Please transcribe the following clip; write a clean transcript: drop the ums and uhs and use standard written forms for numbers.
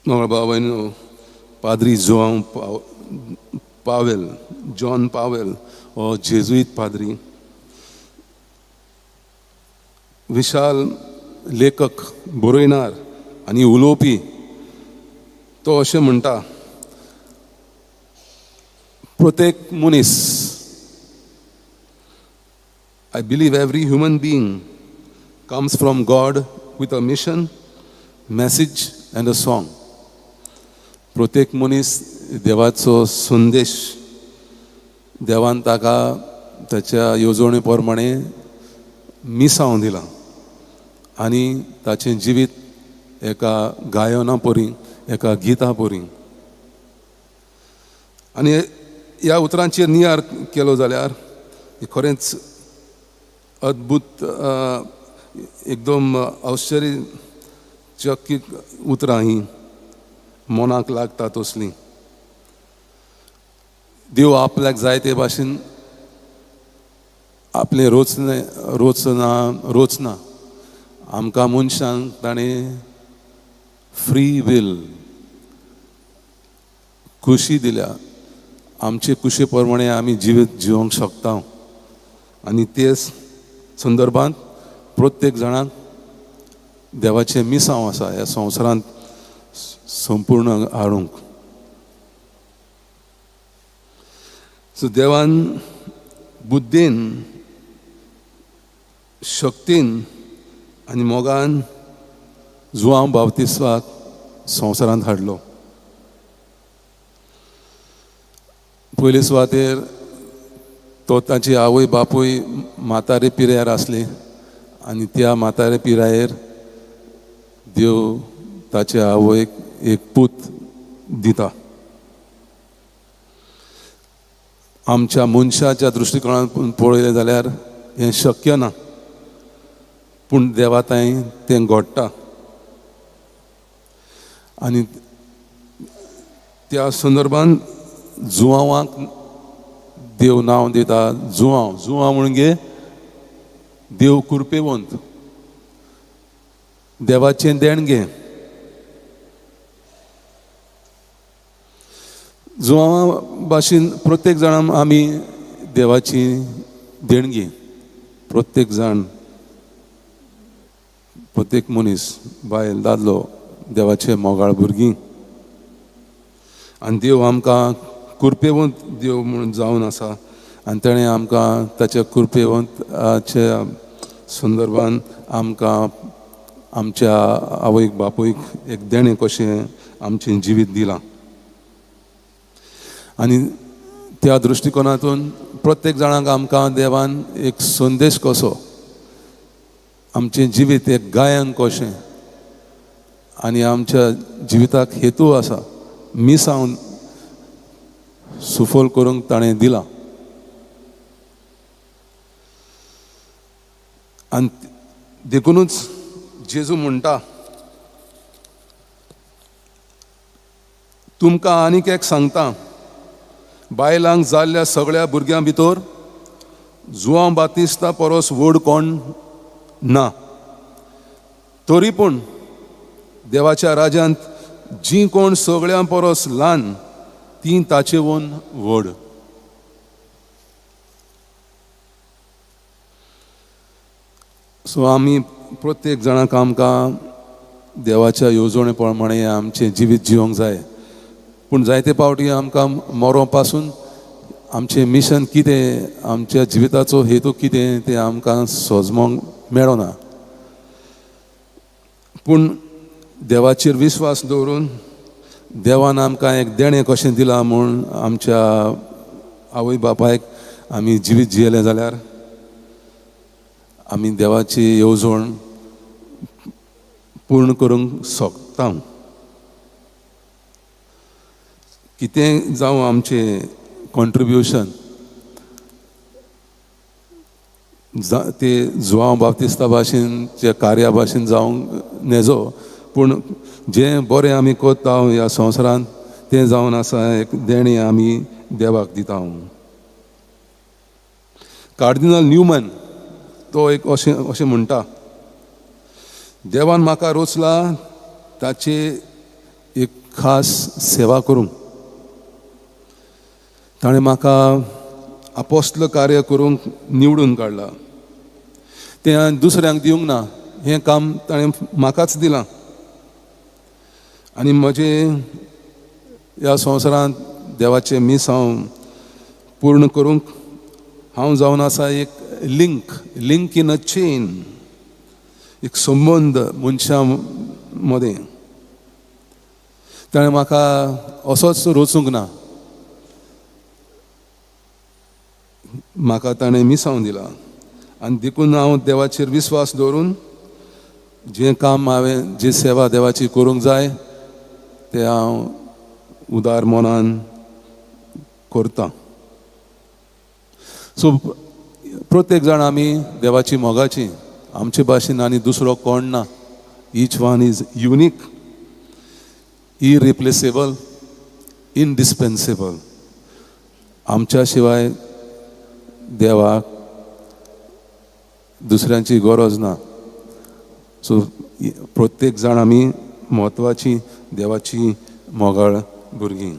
मंगळबाबाईनो पाद्री जोआंव Pavel John Pavel हो जेजुईत पाद्री विशाल लेखक बरयणार आनी उलोवपी तो अशें म्हणटा प्रत्येक मनीस I believe every human being comes from God with a mission, message and a song. प्रत्येक मनीस देवाचो संदेश देवान ताका ताच्या येवजणे प्रमाणे मिसांव दिला आनी ताचें जिवीत एका गायना परी एका गिता परी आनी ह्या उतरांचेर नियार केलो जाल्यार खरेंच अद्भुत एकदम आश्चर्यचकित उतरां ही मनाक लागता तसली देव आपल्याक जाय ते भाशेन आपले रोचना आमकां मनशांक ताणें फ्री वील खुशी दिल्या आमचे कुशे प्रमाणे आमी जिवीत जिवंक शकता आनी ते संदर्भांत प्रत्येक जाणाक देवाचें मिसांव आसा ह्या संवसारांत संपूर्ण हाडूंक सो देवान बुद्धीन शक्तीन आनी मोगान जुआंव बावतिस्ताक संवसारांत हाडलो पयले सुवातेर तो ताची आवय बापूय म्हातारे पिरायेर आसली आनी त्या म्हातारे पिरायेर देव ताच्या आवयक एक पूत दिता आमच्या मनशाच्या दृश्टिकोनांतून पळयलें जाल्यार हें शक्य ना पूण देवा ताईं तें घडटा आनी त्या संदर्भांत जुआंवाक देव नांव दिता जुआंव म्हणजे देव कृपेवंत देवाचें देणगें जुआंवा भाशेन प्रत्येक जाण आमी देवाची देणगी प्रत्येक जाण प्रत्येक मनीस बायल दादलो देवाचे मोगाळ भुरगीं आनी देव आमकां कृपेवंत देव म्हणून जावन आसा आनी ताणें आमकां ताच्या कृपेवंताच्या संदर्भान आमकां आमच्या आवयक बापूयक एक देणें कशें आमचें जिवीत दिलां आनी त्या दृश्टिकोनांतून प्रत्येक जाणाक आमकां देवान एक संदेश कसो आमचें जिवीत एक गायन कशें आनी आमच्या जिविताक हेतू आसा मिसांव सुफल करूंक ताणें दिला आनी देखूनच जेजू म्हणटा तुमकां आनीक एक सांगता बायलांक जाल्ल्या सगळ्या भुरग्यां भितर जुआंव बातिस्ता परस व्हड कोण ना तरी पूण देवाच्या राज्यांत जी कोण सगळ्यां परस ल्हान ती ताचे वोन व्हड सो आमी प्रत्येक जाणाक आमकां देवाच्या येवजणे प्रमाणे आमचें जिवीत जिवंक जाय पूण जायते फावटी आमकां मरो पासून आमचें मिशन कितें आमच्या जिविताचो हेतू कितें तें आमकां सोजमोंक मेळना पूण देवाचेर विश्वास दवरून देवान आमकां एक देणें कशें दिलां म्हूण आमच्या आवय बापायक आमी जिवीत जियेलें जाल्यार आमी देवाची येवजण पूर्ण करूंक शकता कितें जावं आमचें कॉन्ट्रिब्युशन ते जुआंव बाप्तिस्ता भाशेनच्या कार्या भाशेन जावंक नेजो पूण जें बरें आमी करता ह्या संवसारांत तें जावन आसा एक देणी आमी देवाक दिता कार्डिनल न्यूमन तो एक अशें म्हणटा देवान म्हाका रोचला ताचे एक खास सेवा करूंक ताणें म्हाका आपोस्तल कार्य करूंक निवडून काडला. तें हांवें दुसऱ्यांक दिवंक ना, हें काम ताणें म्हाकाच दिलां. आनी म्हजें ह्या संवसारांत देवाचें मीस हांव पूर्ण करूंक हांव जावन आसा एक लिंक इन अ चेन, एक संबंद मनशां मदें. ताणें म्हाका असोच रचूंक ना, म्हाका ताणें मिसावन दिला. आनी देखून हांव देवाचेर विस्वास दवरून जें काम हांवें, जी सेवा देवाची करूंक जाय तें हांव उदार मनान करतां. सो प्रत्येक जाण आमी देवाची मोगाची, आमचे भाशेन आनी दुसरो कोण ना. Each one is unique, irreplaceable, indispensable. आमच्या शिवाय देवाक दुसऱ्यांची गरज ना. सो प्रत्येक जाण आमी म्हत्वाची देवाची मोगाळ भुरगीं.